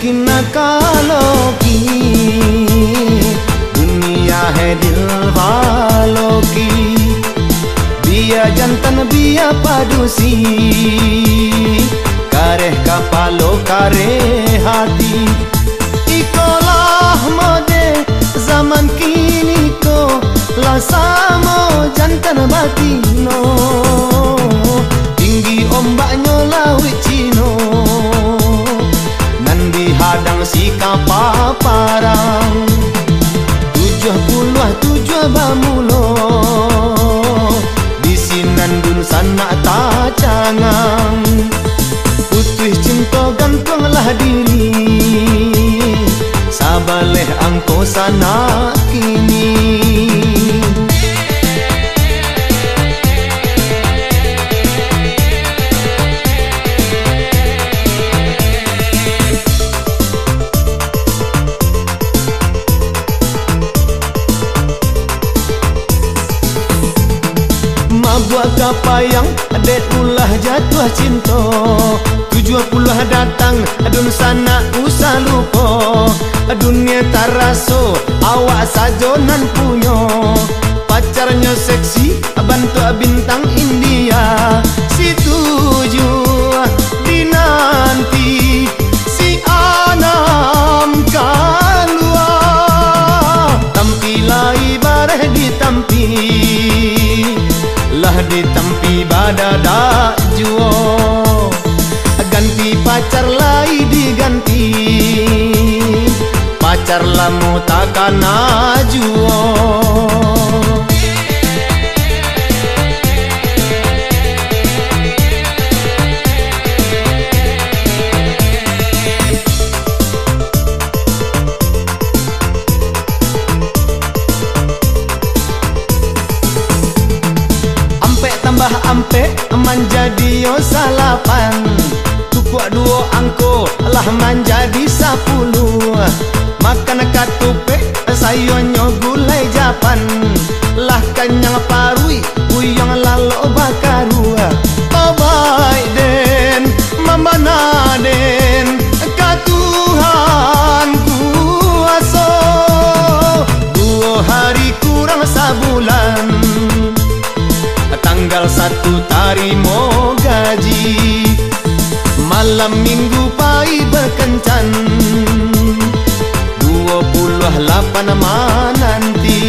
मुमकिन न कालों की, दुनिया है दिल वालों की। Biya jantan biya padusi, kareh kapalo kare hati. Ikolah mode zaman kini ko, lasamo jantan batino. Tinggi ombaknya laut Cino, nan dihadang si kapal parang. 77 bamulo, nandun sana tak cangang. Putih cinta gantunglah diri, sabaleh angko sana kini. Buat kapayang adek ulah jatuh cinta, 70 datang adun sana usah lupa. Dunia tak raso awak saja nan punyo, pacarnya seksi bantu bintang India. Si tuju dinanti si anam kalua, tampilai bareh ditampi, lah ditampi badada juo. Ganti pacar lai diganti, pacar lamu takkan juo. Ampe menjadi yo salapan, tukuk 2 angko lah menjadi 10. Makan katupe sayonyo gulai Japan, lah kenyang parui uyang lalo bakaru. Obai den mamana den katuhan kuaso, 2 hari kurang sabulan, tanggal 1 tarimo gaji. Malam minggu pai berkencan, 28 nanti.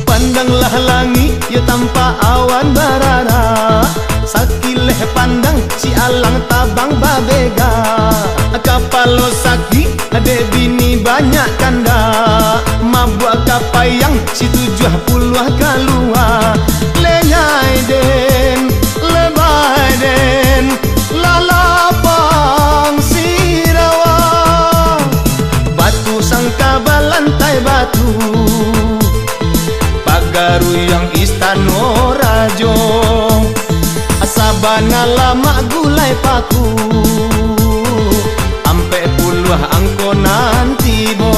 Pandanglah langit ya tanpa awan barara, sakileh pandang si alang tabang babega. Kapalo saki ade bini banyak kanda, mabuk kapayang si 70 kalua. Lenyai den lebay den lalapang sirawa, batu sangka balantai batu, pagaru yang istano rajo. Asabana lama gulai paku, ampe 10 angko nanti bo.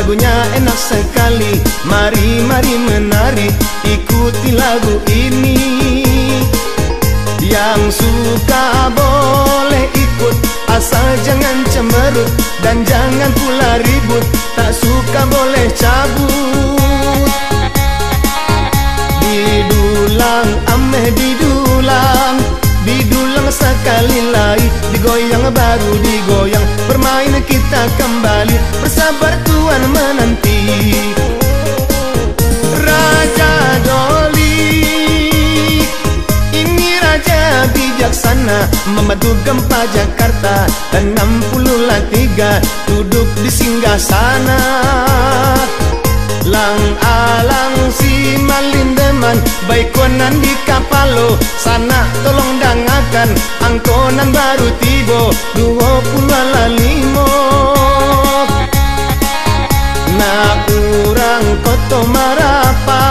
lagunya enak sekali. Mari menari, ikuti lagu ini. Yang suka boleh ikut, asal jangan cemberut dan jangan pula ribut. Tak suka boleh cabut. Didulang, ameh didulang, didulang sekali lagi. Digoyang baru digoyang, bermain kita kembali. Bersabar Tuhan menanti. Raja Doli, ini raja bijaksana, membantu gempa Jakarta. 63 duduk di singgah sana. Lang alang si malindeman, baikonan di kapalo. Sana tolong dangakan, angkonan baru tibo 25. Na urang koto marapa,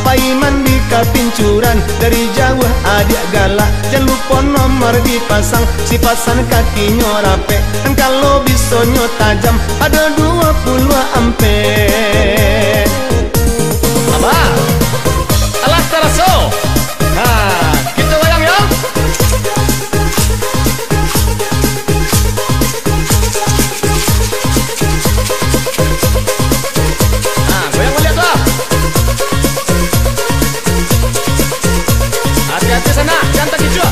paiman di kapincuran. Dari jauh adik galak, jangan lupa nomor dipasang. Si pasan kakinya rapi, dan kalau bisonyo tajam, ada 20 ampere. Abah, alas taraso. Nah, kita goyang ya. Nah, goyang lihat tuh. Hati-hati sana, jangan tak hijau,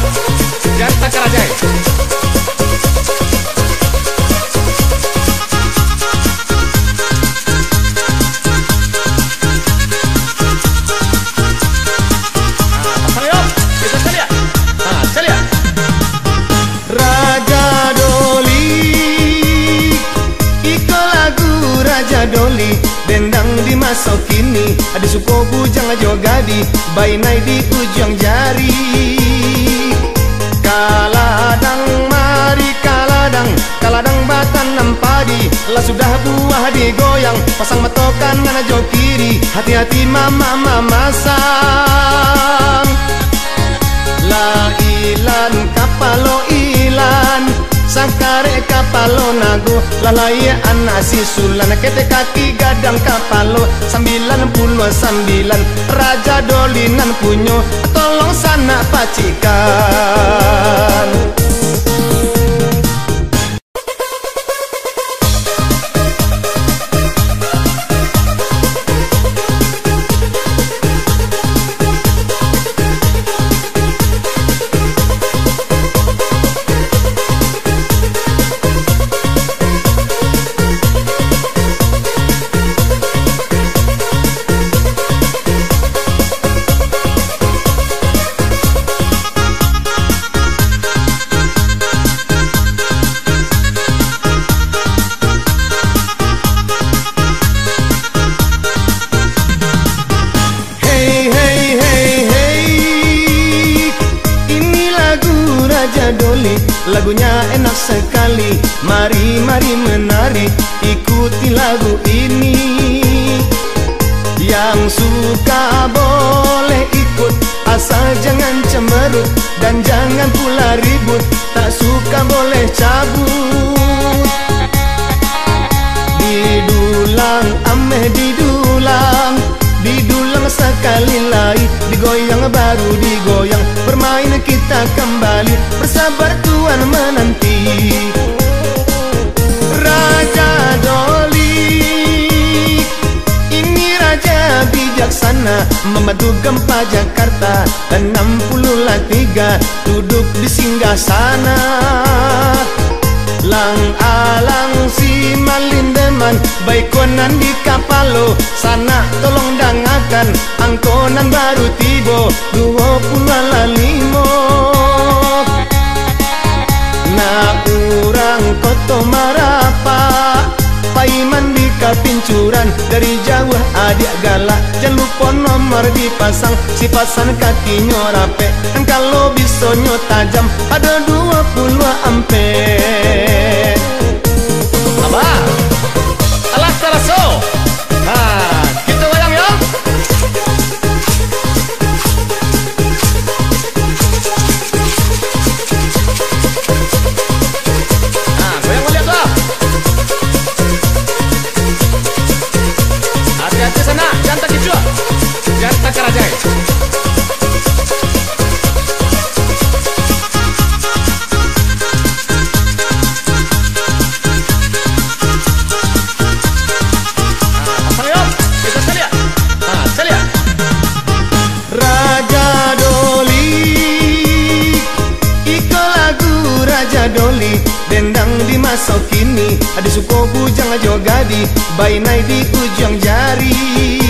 jangan tak kerajai. Doli dendang di masa kini, ada suko bujang jogadi, bainai di ujung jari. Kaladang mari kaladang, kaladang batan nampadi, lah sudah buah digoyang, pasang matokan ngana jo kiri. Hati-hati mama masang, la ilan kapalo ilan, sakare kapalo nago, lalaya anak si sulan. Kete kaki gadang kapalo 99, Raja Dolinan punyo, tolong sana pacikan. Doli, lagunya enak sekali. Mari menari, ikuti lagu ini. Yang suka boleh ikut, asal jangan cemberut dan jangan pula ribut. Tak suka boleh cabut. Didulang, ameh didulang, didulang sekali lagi. Digoyang baru digoyang, bermain kita kembali. Bersabar Tuhan menanti. Raja Doli, ini raja bijaksana, membantu gempa Jakarta. 63 duduk di singgah sana. Lang alang si malindeman, baikonan di kapalo. Sana tolong dangakan, angkonan baru tibo 25. Na urang koto marapa, paiman di kapincuran. Dari jauh adik galak, jangan lupa nomor dipasang. Si pasan kakinya rapi, dan kalau bisonyo tajam, ada 20 ampere. Abah, alas taraso. Nah, kita goyang ya. Nah, goyang lihat tuh. suko bujang jo gadi bainai di ujung jari.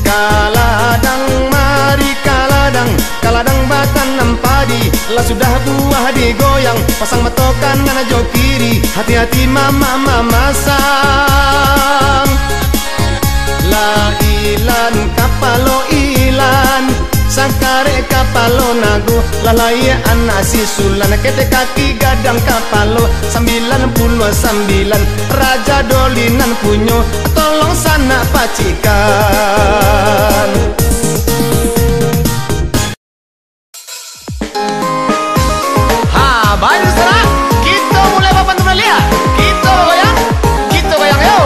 Kaladang mari kaladang batan nampadi lah sudah buah digoyang pasang matokan nana jo kiri hati-hati mama masang. La ilan kapalo ilan sakare kapalo nago lalaya anak si sulan kete kaki gadang kapalo 99 raja dolinan punyo tolong sana pacikan. Ha baru serah kita mulai papan tunalia kita goyang yo.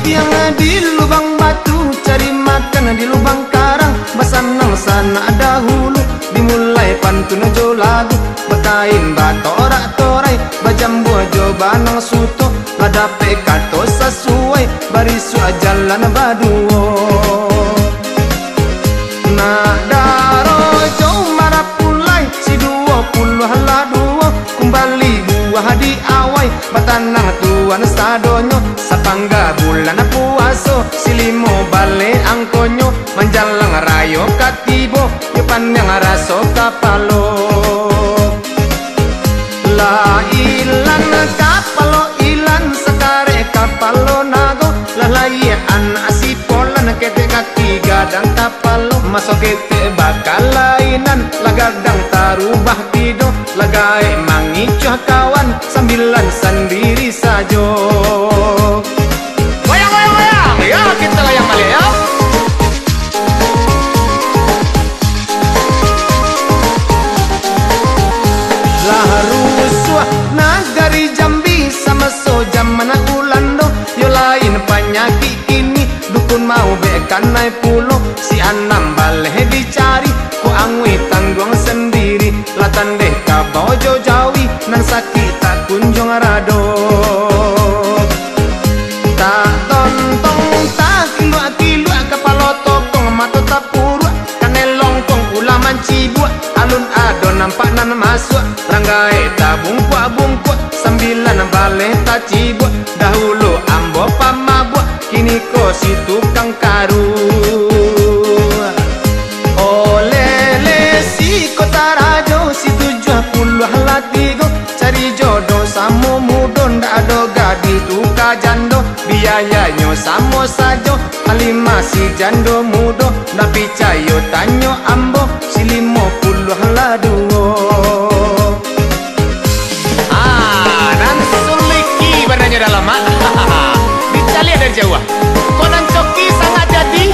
Tiang di lubang batu cari makan di lubang karang basanang sana dahulu dimulai pantun jo lagu bekain batorak torai bajam buah jo banang suto ladape kato sesuai barisu jalan baduo na daro jo marapulai si 20 laduo kembali buah di awai batanang tuan sadonyo sapangga bulan puaso silimo bale angkonyo manjalang rayo katibo yupan yang raso kapalo. La ilan kapalo ilan sekare kapalo nago lalai anak si polan kete kaki gadang kapalo masuk kete bakal lainan lagadang tarubah tido lagai mangicuh kawan sambilan sendiri sajo. Ya kita goyang balik ya. Laharusua nagari Jambi sama so jamana ulando yo lain penyakit ini dukun mau bekan naik pulau si anam baleh dicari ku angwi tanggung sendiri latan deh kabau jo jawi nan sakit tak kunjung rado tak tontong tak kilo kepala tokong mata tak purua kanelong kong ulaman cibua alun ado nampak nan masuk ranggai tak bungkuk 9 baleh tak cibua dahulu ambo pamabua kini ko si tukang karu olele si kota rajo si 70 latigo cari jodoh samo mudon ndak ado gadi tuka jando biayanya samo sajo kalima si jando mudo ndak picayo tanyo ambo si 50 laduo. Nan suliki warnanya dalam dicali dari jauh konan coki sangat jadi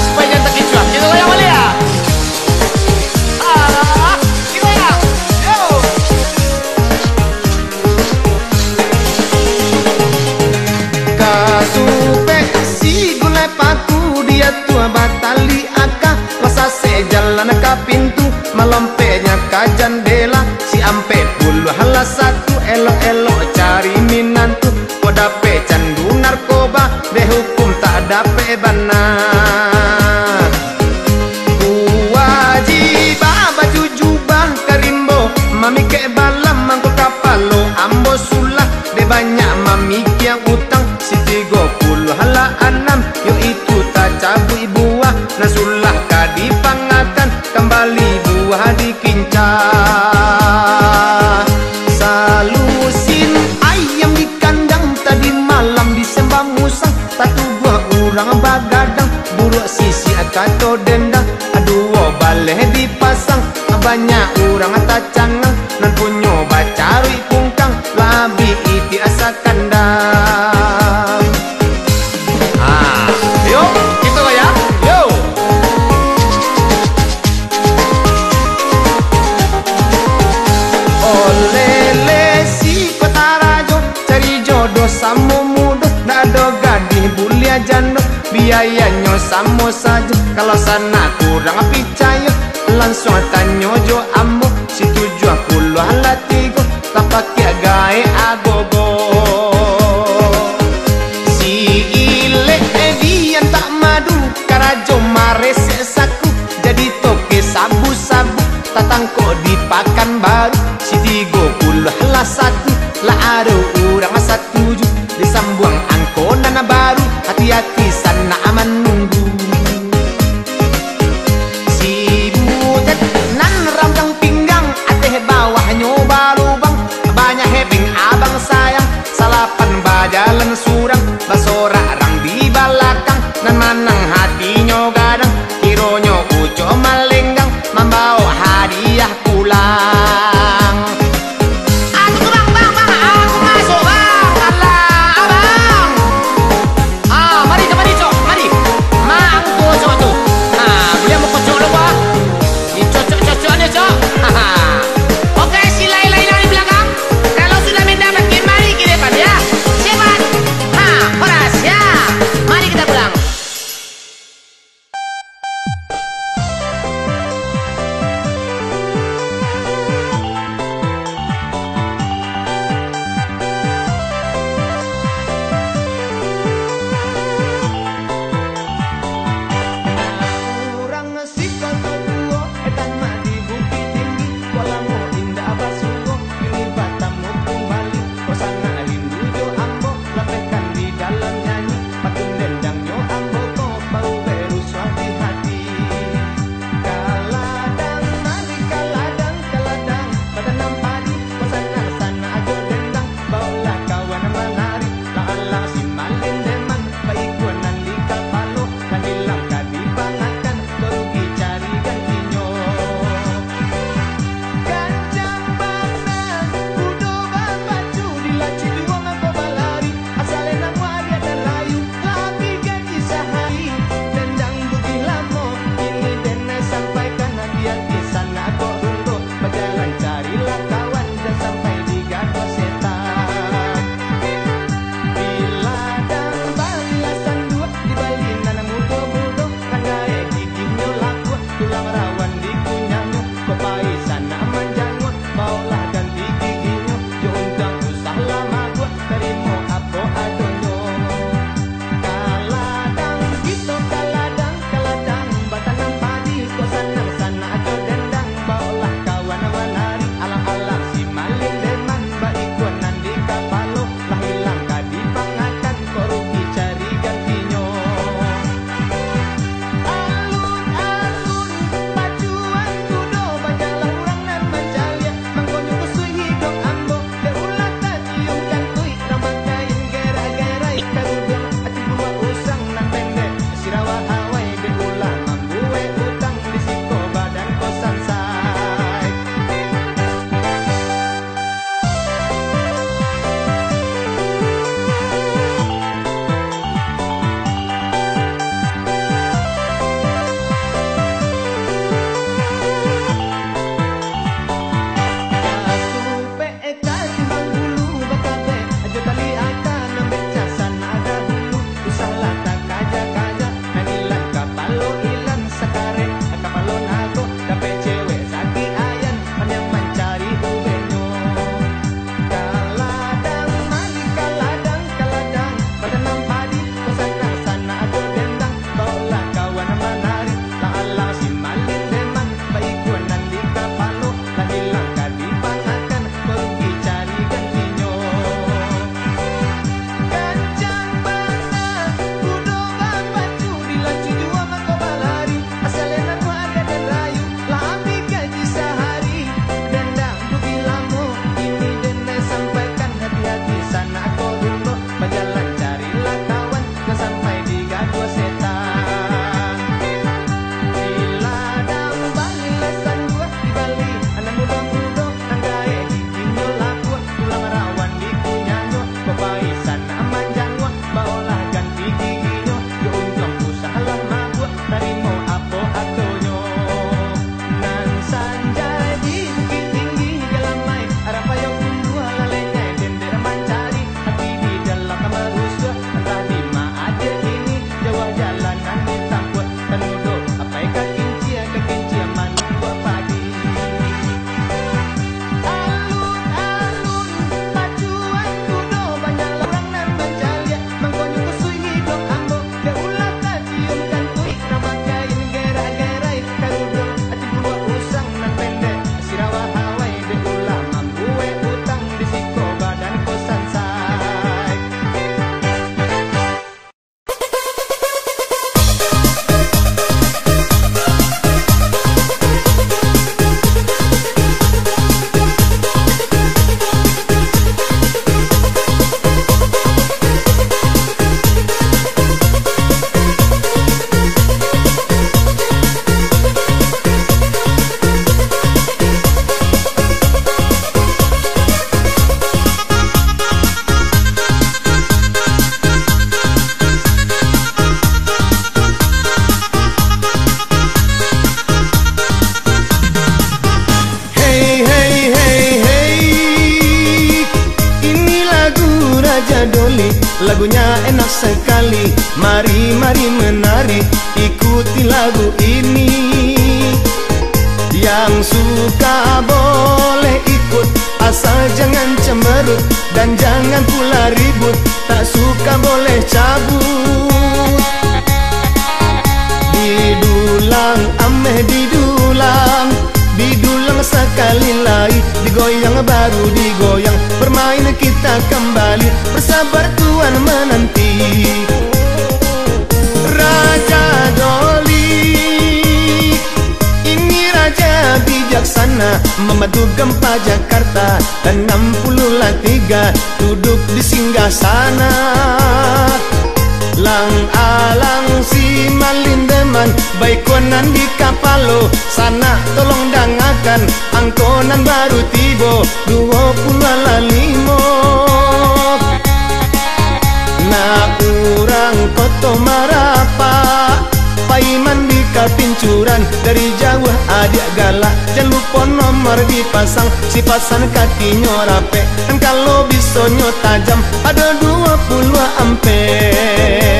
supaya jangan terkicuah kita goyang balik ya. Kasupe si gulai paku dia tua batali aka masa se jalan ke pintu malompenya ke jendela si ampe puluh hala satu elok-elok cari minantu kodape candu narkoba deh hukum tak dape benar wajibah baju jubah karimbo mami ke balam mangko kapalo ambo sulah de banyak mami yang utang si 30 hala 6 yo itu tak cabui buah nasulah kadi pangakan kembali buah dikincah salusin ayam di kandang tadi malam disembah musang satu buah urang bagadang buruk sisi kato dendang aduh baleh dipasang banyak urang tacangang nan punyo bacari pungkang labi iti asa kandang. Yuk gitu lah ya yo. Olele si kota rajo cari jodoh samo mudo ndak ada gadih bulia jando biayanya samo saja kalau sana kurang percaya langsung tanyo jo ambo si 70 latigo tak pakai gae agogo si sabu-sabu, tatangko di Pakanbaru, si 31 lah ada orang setuju, disambuang angkonan baru, hati-hati sana aman nunggu. Si butet nan rambang pinggang, ateh bawah nyoba lubang, banyak heping abang sayang, salapan bajalan surang, basora rang di balakang, nan manang hatinya gadang, kironyo uco malenggang, membawa hadiah pulang. Aku bang, aku masuk. beli, lagunya enak sekali. Mari menari, ikuti lagu ini. Yang suka boleh ikut, asal jangan cemberut dan jangan pula ribut. Tak suka boleh cabut. Didulang ameh didulang, didulang sekali lagi, digoyang baru digoyang. Bermain kita kembali, bersabar Tuhan menanti. Raja Doli, ini raja bijaksana, membantu gempa Jakarta. 63 duduk di singgah sana. Lang alang si malindeman, baikonan di kapalo. Sana tolong dangakan, angkonan baru tibo 25. Na urang koto marapa, paiman di kapincuran. Dari jauh adik galak, jangan lupa nomor dipasang. Si pasang kakinya rapi, dan kalau bisonyo tajam, ada 20 ampere.